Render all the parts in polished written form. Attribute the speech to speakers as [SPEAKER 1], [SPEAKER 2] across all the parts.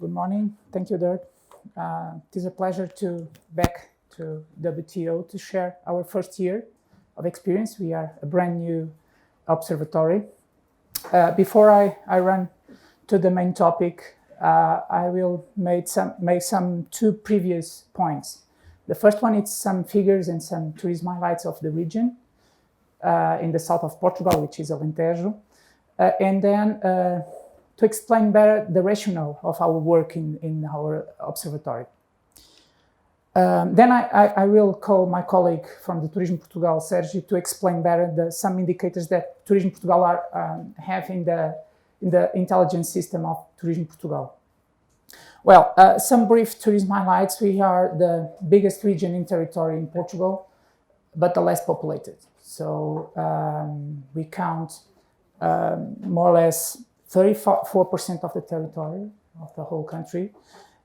[SPEAKER 1] Good morning. Thank you, Dirk. It is a pleasure to back to WTO to share our first year of experience. We are a brand new observatory. Before I run to the main topic, I will make some two previous points. The first one is some figures and some tourism highlights of the region in the south of Portugal, which is Alentejo, and then to explain better the rationale of our work in our observatory. Then I will call my colleague from the Tourism Portugal, Serra, to explain better some indicators that Tourism Portugal have in the intelligence system of Tourism Portugal. Well, some brief tourism highlights. We are the biggest region in territory in Portugal, but the less populated. So we count more or less 34% of the territory of the whole country,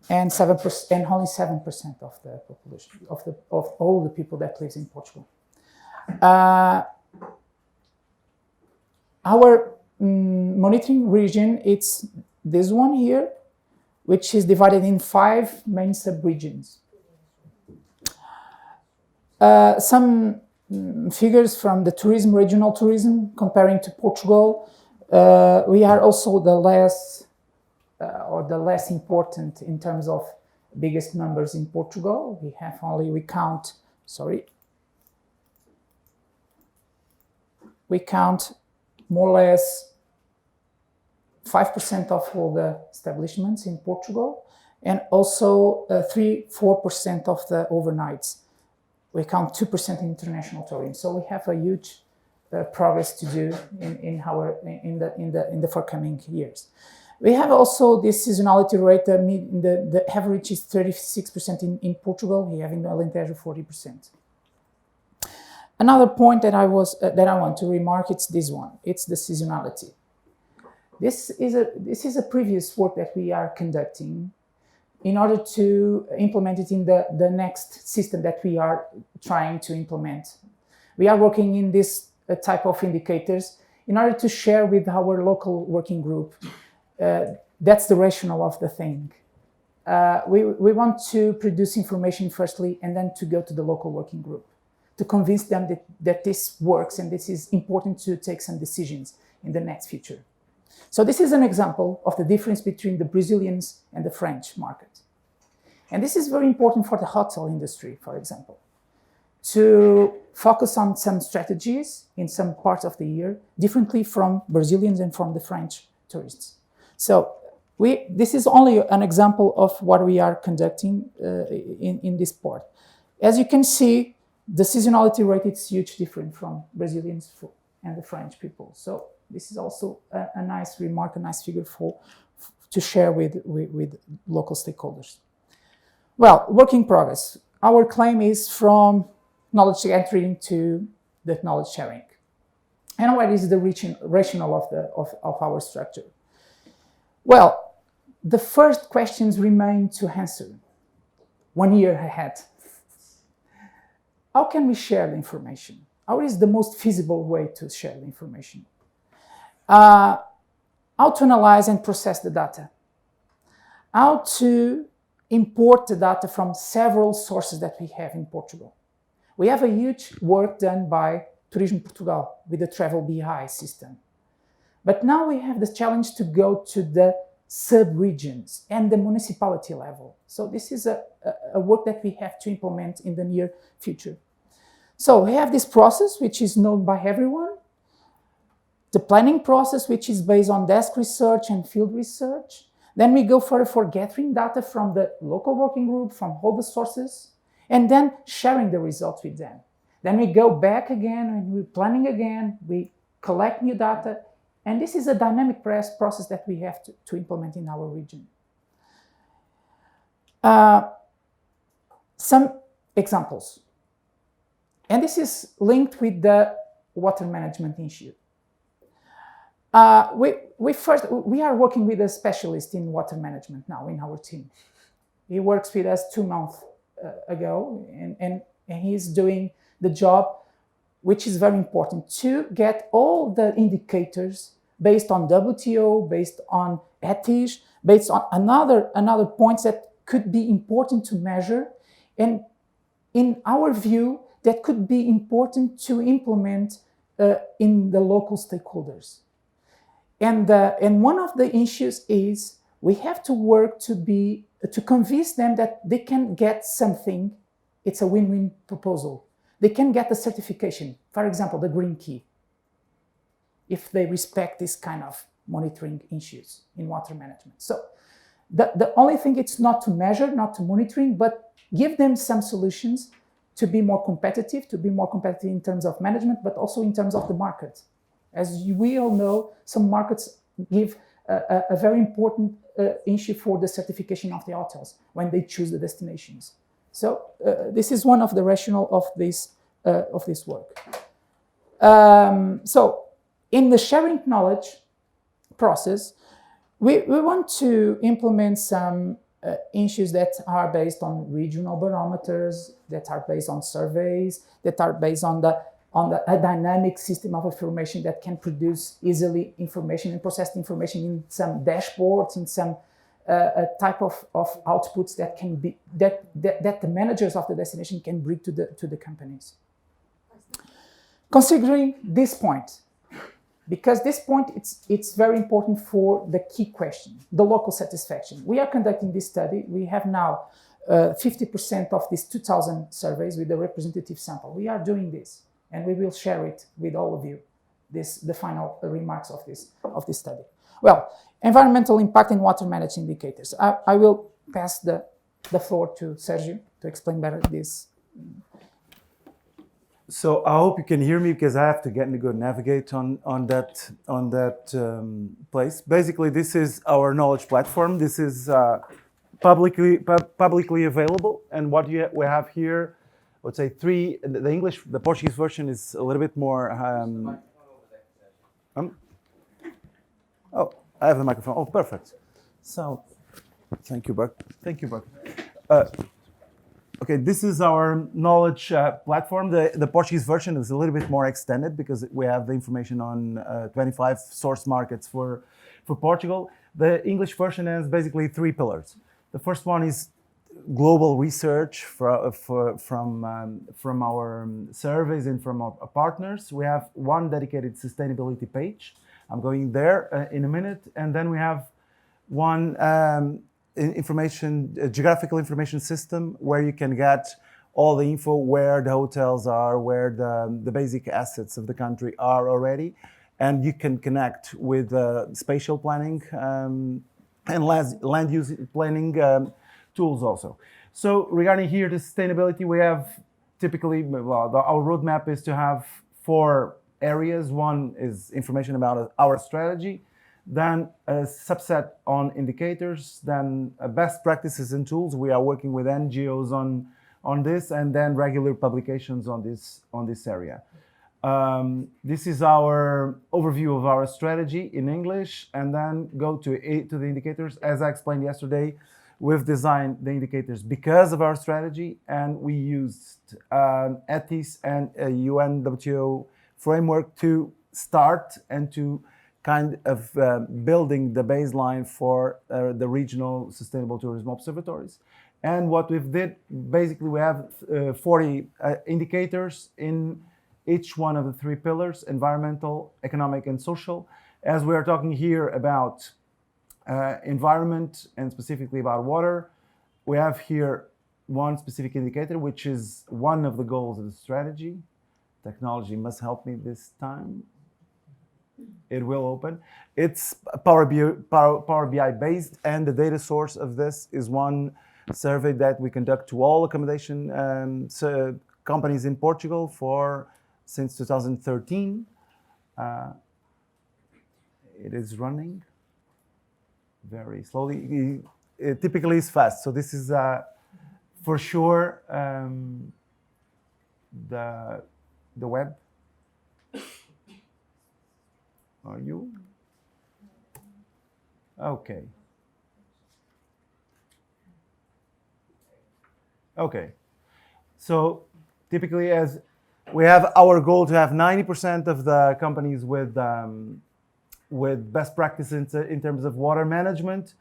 [SPEAKER 1] and 7%, and only 7% of the population of all the people that lives in Portugal. Our monitoring region, it's this one here, which is divided in 5 main sub-regions. Some figures from the regional tourism comparing to Portugal. We are also the less important in terms of biggest numbers in Portugal. We count more or less 5% of all the establishments in Portugal, and also 3-4% of the overnights. We count 2% in international tourism. So we have a huge progress to do in the forthcoming years. We have also this seasonality rate. The average is 36% in Portugal. We have in Alentejo 40%. Another point that I want to remark, it's this one. It's the seasonality. This is a previous work that we are conducting in order to implement it in the next system that we are trying to implement. We are working in this type of indicators in order to share with our local working group. That's the rationale of the thing. We want to produce information firstly, and then to go to the local working group to convince them that this works and this is important to take some decisions in the next future. So this is an example of the difference between the Brazilians and the French market. And this is very important for the hotel industry, for example, to focus on some strategies in some parts of the year differently from Brazilians and from the French tourists. So this is only an example of what we are conducting in this part. As you can see, the seasonality rate is huge different from Brazilians and the French people. So this is also a nice remark, a nice figure to share with local stakeholders. Well, work in progress. Our claim is from knowledge gathering to the knowledge sharing. And what is the rationale of our structure? Well, the first questions remain to answer 1 year ahead. How can we share the information? How is the most feasible way to share the information? How to analyze and process the data? How to import the data from several sources that we have in Portugal? We have a huge work done by Tourism Portugal with the Travel BI system. But now we have the challenge to go to the sub-regions and the municipality level. So this is a work that we have to implement in the near future. So we have this process, which is known by everyone. The planning process, which is based on desk research and field research. Then we go further for gathering data from the local working group, from all the sources, and then sharing the results with them. Then we go back again and we're planning again, we collect new data, and this is a dynamic process that we have to implement in our region. Some examples. And this is linked with the water management issue. We are working with a specialist in water management now in our team. He works with us 2 months ago, and he's doing the job, which is very important, to get all the indicators based on WTO, based on ETIs, based on another points that could be important to measure, and in our view, that could be important to implement in the local stakeholders. And one of the issues is we have to work to convince them that they can get something. It's a win-win proposal. They can get the certification, for example, the green key, if they respect this kind of monitoring issues in water management. So the only thing it's not to measure, not to monitoring, but give them some solutions to be more competitive in terms of management, but also in terms of the market. As we all know, some markets give a very important issue for the certification of the hotels when they choose the destinations. So this is one of the rationale of this work. So in the sharing knowledge process, we want to implement some issues that are based on regional barometers, that are based on surveys, that are based on a dynamic system of information that can produce easily information and process information in some dashboards, in some type of outputs that can be that the managers of the destination can bring to the companies. Considering this point, because this point it's very important for the key question, the local satisfaction. We are conducting this study. We have now 50% of these 2,000 surveys with a representative sample. We are doing this, and we will share it with all of you. The final remarks of this study. Well, environmental impact and water management indicators. I will pass the floor to Sergio to explain better this.
[SPEAKER 2] So I hope you can hear me because I have to go navigate on that place. Basically, this is our knowledge platform. This is publicly available, and what we have here, I would say three. The Portuguese version is a little bit more. Oh, I have the microphone. Oh, perfect. So, thank you, Buck. Okay, this is our knowledge platform. The Portuguese version is a little bit more extended because we have the information on 25 source markets for Portugal. The English version has basically three pillars. The first one is global research from our surveys and from our partners. We have one dedicated sustainability page. I'm going there in a minute. And then we have one geographical information system where you can get all the info where the hotels are, where the basic assets of the country are already. And you can connect with spatial planning and land use planning tools also. So regarding here the sustainability, we have typically, our roadmap is to have 4 areas. One is information about our strategy, then a subset on indicators, then best practices and tools. We are working with NGOs on this, and then regular publications on this area. This is our overview of our strategy in English, and then go to the indicators. As I explained yesterday, we've designed the indicators because of our strategy, and we used ETIS and a UNWTO framework to start and to kind of building the baseline for the regional sustainable tourism observatories. And what we've did, basically we have 40 indicators in each one of the 3 pillars: environmental, economic, and social. As we are talking here about environment and specifically about water, we have here one specific indicator, which is one of the goals of the strategy. Technology must help me this time. It will open. It's Power BI based, and the data source of this is one survey that we conduct to all accommodation companies in Portugal since 2013. It is running very slowly. It typically is fast. So this is for sure the web. Are you? Okay. Okay. So typically, as we have our goal to have 90% of the companies with best practices in terms of water management,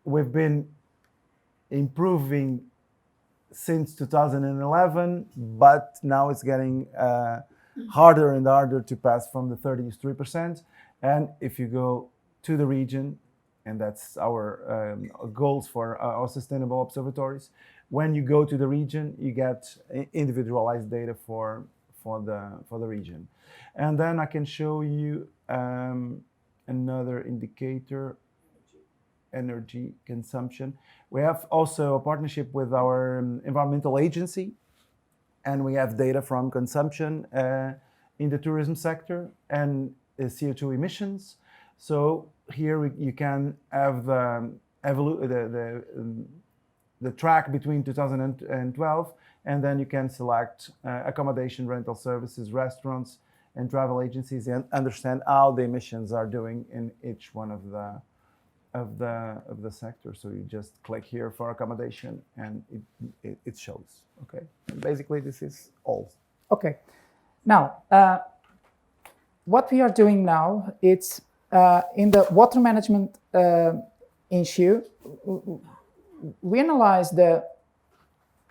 [SPEAKER 2] we've been improving since 2011, but now it's getting harder and harder to pass from the 33%. And if you go to the region, and that's our goals for our sustainable observatories, when you go to the region, you get individualized data for the region. And then I can show you another indicator, energy consumption. We have also a partnership with our environmental agency, and we have data from consumption in the tourism sector and CO2 emissions. So here you can have the track between 2012, and then you can select accommodation, rental services, restaurants, and travel agencies, and understand how the emissions are doing in each one of the sectors. So you just click here for accommodation, and it shows. Okay, and basically this is all.
[SPEAKER 1] Okay, now what we are doing now, it's in the water management issue. We analyze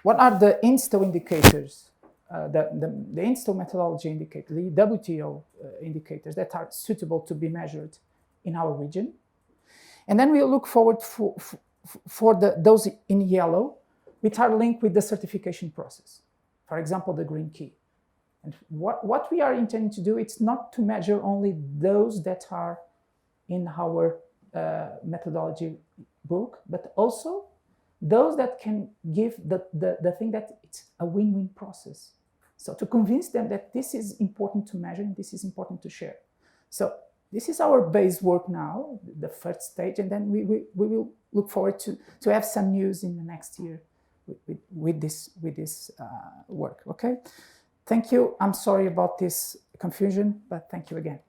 [SPEAKER 1] what are the INSTO indicators, the INSTO methodology indicator, the WTO indicators that are suitable to be measured in our region. And then we look forward for those in yellow, which are linked with the certification process. For example, the green key. And what we are intending to do, it's not to measure only those that are in our methodology book, but also those that can give the thing that it's a win-win process. So to convince them that this is important to measure and this is important to share. So this is our base work now, the first stage, and then we will look forward to have some news in the next year with this work. Okay, thank you. I'm sorry about this confusion, but thank you again.